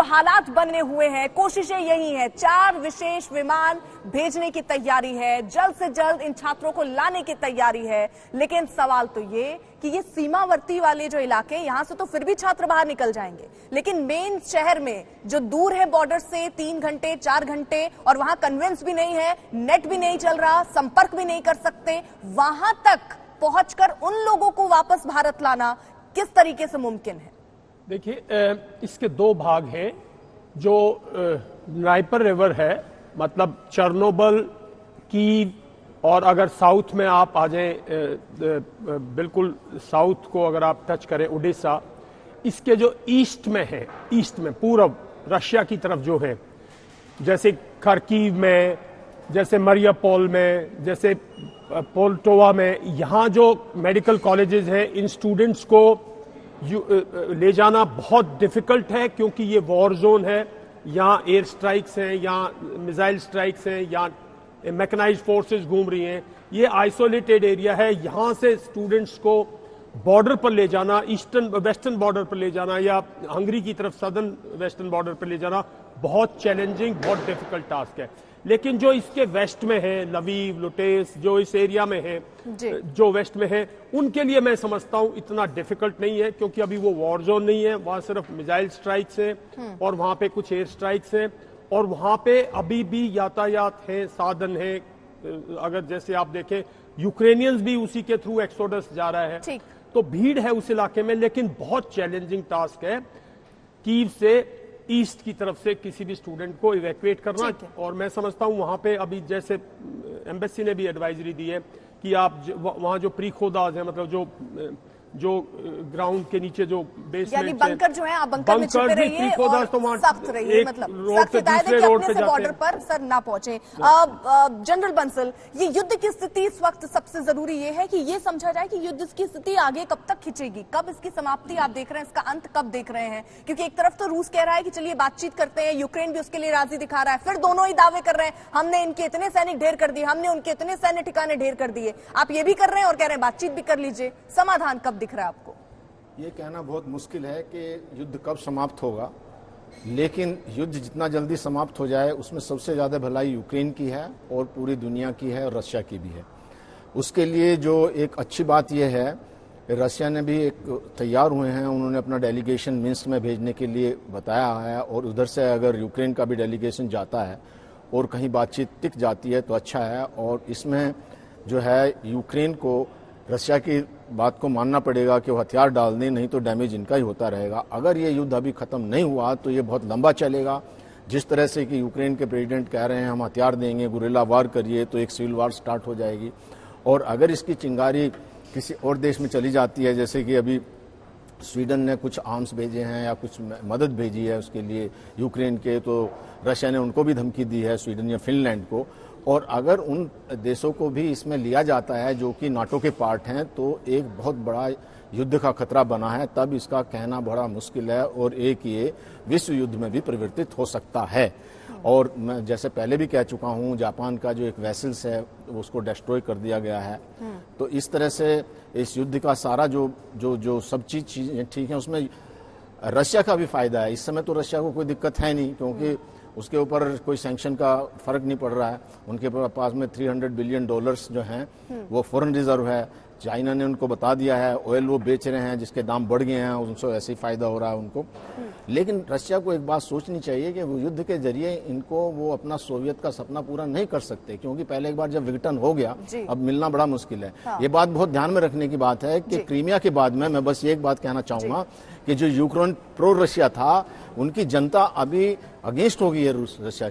हालात बने हुए हैं, कोशिशें यही हैं, 4 विशेष विमान भेजने की तैयारी है, जल्द से जल्द इन छात्रों को लाने की तैयारी है। लेकिन सवाल तो ये कि ये सीमावर्ती वाले जो इलाके, यहां से तो फिर भी छात्र बाहर निकल जाएंगे, लेकिन मेन शहर में जो दूर है बॉर्डर से 3 घंटे 4 घंटे, और वहां कन्वेंस भी नहीं है, नेट भी नहीं चल रहा, संपर्क भी नहीं कर सकते, वहां तक पहुंचकर उन लोगों को वापस भारत लाना किस तरीके से मुमकिन है? देखिए, इसके 2 भाग हैं। जो नाइपर रिवर है, मतलब चेरनोबिल की, और अगर साउथ में आप आ जाएं, बिल्कुल साउथ को अगर आप टच करें, उड़ीसा, इसके जो ईस्ट में है, ईस्ट में पूर्व रशिया की तरफ जो है, जैसे खार्किव में, जैसे मरियापोल में, जैसे पोल्टोवा में, यहाँ जो मेडिकल कॉलेजेस हैं, इन स्टूडेंट्स को ले जाना बहुत डिफिकल्ट है, क्योंकि ये वॉर जोन है। यहाँ एयर स्ट्राइक्स हैं, यहाँ मिसाइल स्ट्राइक्स हैं, यहाँ मैकेनाइज्ड फोर्सेस घूम रही हैं। ये आइसोलेटेड एरिया है। यहाँ से स्टूडेंट्स को बॉर्डर पर ले जाना, ईस्टर्न वेस्टर्न बॉर्डर पर ले जाना, या हंगरी की तरफ सदर्न वेस्टर्न बॉर्डर पर ले जाना बहुत चैलेंजिंग, बहुत डिफिकल्ट टास्क है। लेकिन जो इसके वेस्ट में है, लवीव, लुटेस, जो इस एरिया में है, जो वेस्ट में है, उनके लिए मैं समझता हूं इतना डिफिकल्ट नहीं है, क्योंकि अभी वो वॉर जोन नहीं है। वहां सिर्फ मिसाइल स्ट्राइक्स हैं और वहां पे कुछ एयर स्ट्राइक्स हैं, और वहां पे अभी भी यातायात है, साधन है। अगर जैसे आप देखें, यूक्रेनियंस भी उसी के थ्रू एक्सोडस जा रहा है, तो भीड़ है उस इलाके में। लेकिन बहुत चैलेंजिंग टास्क है कीव से ईस्ट की तरफ से किसी भी स्टूडेंट को इवैक्यूएट करना। और मैं समझता हूं वहां पे अभी जैसे एम्बेसी ने भी एडवाइजरी दी है कि आप वहां जो प्री खोदाज है, मतलब जो ग्राउंड के नीचे जो बेसमेंट, बंकर जो है, आप बंकर में छिपे रहिए और सख्त रहिए, मतलब सख्त हिदायत है कि अपने से बॉर्डर पर सर ना पहुंचे। जनरल बंसल, ये युद्ध की स्थिति इस वक्त सबसे जरूरी ये है कि ये समझा जाए कि युद्ध की स्थिति आगे कब तक खिंचेगी, कब इसकी समाप्ति आप देख रहे हैं, इसका अंत कब देख रहे हैं? क्योंकि एक तरफ तो रूस कह रहा है कि चलिए बातचीत करते हैं, यूक्रेन भी उसके लिए राजी दिखा रहा है, फिर दोनों ही दावे कर रहे हैं हमने इनके इतने सैनिक ढेर कर दिए, हमने उनके इतने सैन्य ठिकाने ढेर कर दिए। आप ये भी कर रहे हैं और कह रहे हैं बातचीत भी कर लीजिए। समाधान कब दिख रहा है आपको? ये कहना बहुत मुश्किल है कि युद्ध कब समाप्त होगा, लेकिन युद्ध जितना जल्दी समाप्त हो जाए उसमें सबसे ज़्यादा भलाई यूक्रेन की है और पूरी दुनिया की है और रशिया की भी है। उसके लिए जो एक अच्छी बात यह है, रशिया ने भी एक तैयार हुए हैं, उन्होंने अपना डेलीगेशन मिन्स्क में भेजने के लिए बताया है, और उधर से अगर यूक्रेन का भी डेलीगेशन जाता है और कहीं बातचीत टिक जाती है तो अच्छा है। और इसमें जो है यूक्रेन को रशिया की बात को मानना पड़ेगा कि वो हथियार डाल दें, नहीं तो डैमेज इनका ही होता रहेगा। अगर ये युद्ध अभी खत्म नहीं हुआ तो ये बहुत लंबा चलेगा। जिस तरह से कि यूक्रेन के प्रेसिडेंट कह रहे हैं हम हथियार देंगे, गुरिल्ला वार करिए, तो एक सिविल वार स्टार्ट हो जाएगी। और अगर इसकी चिंगारी किसी और देश में चली जाती है, जैसे कि अभी स्वीडन ने कुछ आर्म्स भेजे हैं या कुछ मदद भेजी है उसके लिए यूक्रेन के, तो रशिया ने उनको भी धमकी दी है, स्वीडन या फिनलैंड को। और अगर उन देशों को भी इसमें लिया जाता है जो कि नाटो के पार्ट हैं, तो एक बहुत बड़ा युद्ध का खतरा बना है। तब इसका कहना बड़ा मुश्किल है, और एक ये विश्व युद्ध में भी परिवर्तित हो सकता है। और मैं जैसे पहले भी कह चुका हूं, जापान का जो एक वेसल्स है उसको डिस्ट्रॉय कर दिया गया है। तो इस तरह से इस युद्ध का सारा जो सब चीजें ठीक है, उसमें रशिया का भी फायदा है। इस समय तो रशिया को कोई दिक्कत है नहीं, क्योंकि उसके ऊपर कोई सैंक्शन का फर्क नहीं पड़ रहा है। उनके पास में $300 बिलियन जो हैं वो फॉरेन रिजर्व है। चाइना ने उनको बता दिया है, ऑयल वो बेच रहे हैं जिसके दाम बढ़ गए हैं, उनसे ऐसे ही फायदा हो रहा है उनको। लेकिन रशिया को एक बात सोचनी चाहिए कि वो युद्ध के जरिए इनको वो अपना सोवियत का सपना पूरा नहीं कर सकते, क्योंकि पहले एक बार जब विघटन हो गया अब मिलना बड़ा मुश्किल है। ये बात बहुत ध्यान में रखने की बात है कि क्रीमिया के बाद में मैं बस ये एक बात कहना चाहूंगा कि जो यूक्रेन प्रो रशिया था, उनकी जनता अभी अगेंस्ट हो गई है रशिया